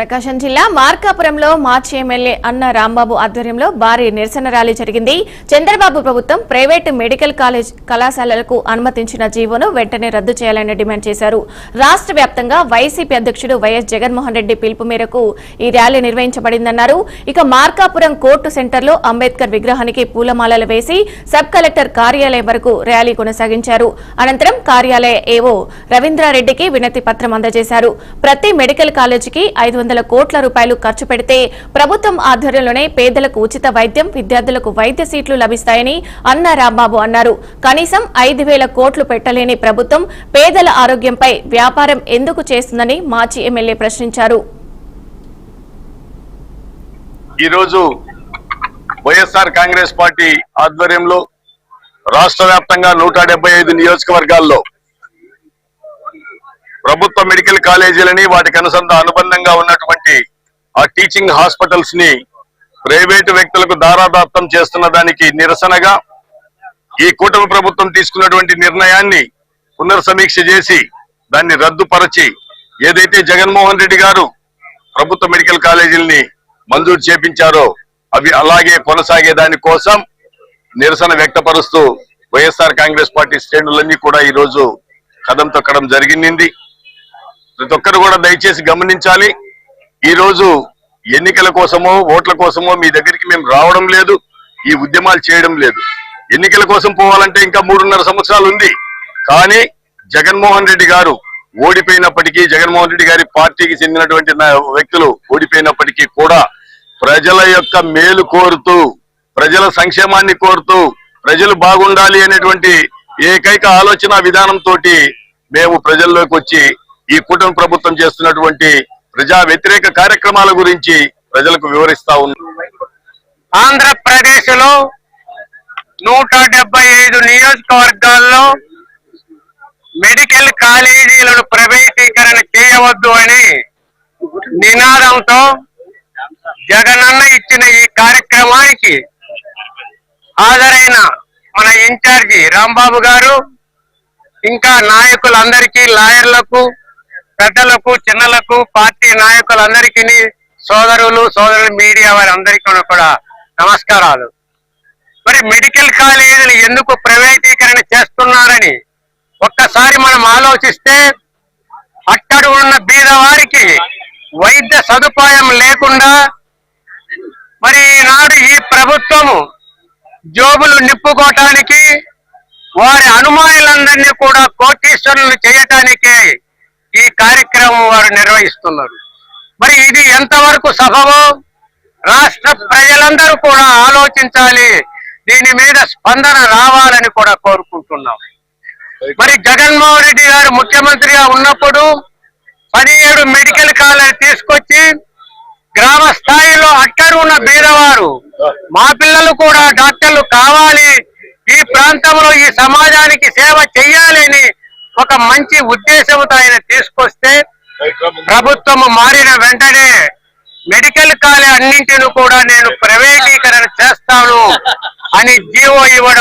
ప్రకాశం జిల్లా మార్కాపురంలో మాజీ ఎమ్మెల్యే అన్న రాంబాబు ఆధ్వర్యంలో భారీ నిరసన ర్యాలీ జరిగింది. చంద్రబాబు ప్రభుత్వం ప్రైవేటు మెడికల్ కళాశాలలకు అనుమతించిన జీవోను వెంటనే రద్దు చేయాలని డిమాండ్ చేశారు. రాష్ట్ర వ్యాప్తంగా వైసీపీ అధ్యక్షుడు వైఎస్ జగన్మోహన్ రెడ్డి పిలుపు మేరకు ఈ ర్యాలీ నిర్వహించబడిందన్నారు. ఇక మార్కాపురం కోర్టు సెంటర్లో అంబేద్కర్ విగ్రహానికి పూలమాలలు వేసి సబ్ కలెక్టర్ కార్యాలయం వరకు ర్యాలీ కొనసాగించారు. అనంతరం కార్యాలయ ఏవో రవీంద్రారెడ్డికి వినతి పత్రం అందజేశారు. ప్రతి మెడికల్ కాలేజీకి 500 కోట్ల రూపాయలు ఖర్చు పెడితే ప్రభుత్వం ఆధ్వర్యంలోనే పేదలకు ఉచిత వైద్యం, విద్యార్థులకు వైద్య సీట్లు లభిస్తాయని అన్న రాంబాబు అన్నారు. కనీసం 5,000 కోట్లు పెట్టలేని ప్రభుత్వం పేదల ఆరోగ్యంపై వ్యాపారం ఎందుకు చేస్తుందని మాజీ ఎమ్మెల్యే ప్రశ్నించారు. ఈరోజు వైఎస్ఆర్ కాంగ్రెస్ పార్టీ ఆధ్వర్యంలో రాష్ట్ర వ్యాప్తంగా 175 నియోజకవర్గాల్లో ప్రభుత్వ మెడికల్ కాలేజీలని వాటికి అనుబంధంగా ఉన్నటువంటి ఆ టీచింగ్ హాస్పిటల్స్ ని ప్రైవేటు వ్యక్తులకు దారాదత్తం చేస్తున్న దానికి నిరసనగా ఈ కూటమి ప్రభుత్వం తీసుకున్నటువంటి నిర్ణయాన్ని పునర్సమీక్ష చేసి దాన్ని రద్దుపరచి ఏదైతే జగన్మోహన్ రెడ్డి గారు ప్రభుత్వ మెడికల్ కాలేజీలని మంజూరు చేపించారో అవి అలాగే కొనసాగే దాని కోసం నిరసన వ్యక్తపరుస్తూ వైఎస్ఆర్ కాంగ్రెస్ పార్టీ శ్రేణులన్నీ కూడా ఈ రోజు కదం తొక్కడం జరిగింది. ప్రతి ఒక్కరు కూడా దయచేసి గమనించాలి. ఈ రోజు ఎన్నికల కోసమో ఓట్ల కోసమో మీ దగ్గరికి మేము రావడం లేదు, ఈ ఉద్యమాలు చేయడం లేదు. ఎన్నికల కోసం పోవాలంటే ఇంకా 3.5 సంవత్సరాలు ఉంది. కానీ జగన్మోహన్ రెడ్డి గారు ఓడిపోయినప్పటికీ, జగన్మోహన్ రెడ్డి గారి పార్టీకి చెందినటువంటి వ్యక్తులు ఓడిపోయినప్పటికీ కూడా ప్రజల యొక్క మేలు కోరుతూ, ప్రజల సంక్షేమాన్ని కోరుతూ, ప్రజలు బాగుండాలి అనేటువంటి ఏకైక ఆలోచన విధానంతో మేము ప్రజల్లోకి వచ్చి ఈ కూటమి ప్రభుత్వం చేస్తున్నటువంటి ప్రజా వ్యతిరేక కార్యక్రమాల గురించి ప్రజలకు వివరిస్తా ఉన్నాం. ఆంధ్రప్రదేశ్ లో 175 నియోజకవర్గాల్లో మెడికల్ కాలేజీలను ప్రైవేటీకరణ చేయవద్దు అని నినాదంతో జగనన్న ఇచ్చిన ఈ కార్యక్రమానికి హాజరైన మన ఇన్ఛార్జి రాంబాబు గారు, ఇంకా నాయకులందరికీ, లాయర్లకు, పెద్దలకు, చిన్నలకు, పార్టీ నాయకులందరికీ, సోదరులు మీడియా వారందరికీ కూడా నమస్కారాలు. మరి మెడికల్ కాలేజీలు ఎందుకు ప్రైవేటీకరణ చేస్తున్నారని ఒక్కసారి మనం ఆలోచిస్తే, అక్కడ ఉన్న బీదవారికి వైద్య సదుపాయం లేకుండా మరి ఈనాడు ఈ ప్రభుత్వము జోబులు నింపుకోవటానికి, వారి అనుమానులందరినీ కూడా కోటీశ్వరులు చేయటానికే ఈ కార్యక్రమం వారు నిర్వహిస్తున్నారు. మరి ఇది ఎంతవరకు సబబో రాష్ట్ర ప్రజలందరూ కూడా ఆలోచించాలి. దీని మీద స్పందన రావాలని కూడా కోరుకుంటున్నాం. మరి జగన్మోహన్ రెడ్డి గారు ముఖ్యమంత్రిగా ఉన్నప్పుడు 17 మెడికల్ కాలేజీలు తీసుకొచ్చి గ్రామ స్థాయిలో అక్కడ ఉన్న బీదవారు, మా పిల్లలు కూడా డాక్టర్లు కావాలి, ఈ ప్రాంతంలో ఈ సమాజానికి సేవ చెయ్యాలని ఒక మంచి ఉద్దేశంతో ఆయన తీసుకొస్తే, ప్రభుత్వం మారిన వెంటనే మెడికల్ కాలేజ్ అన్నింటిని కూడా నేను ప్రైవేటీకరణ చేస్తాను అని జీవో ఇవ్వడం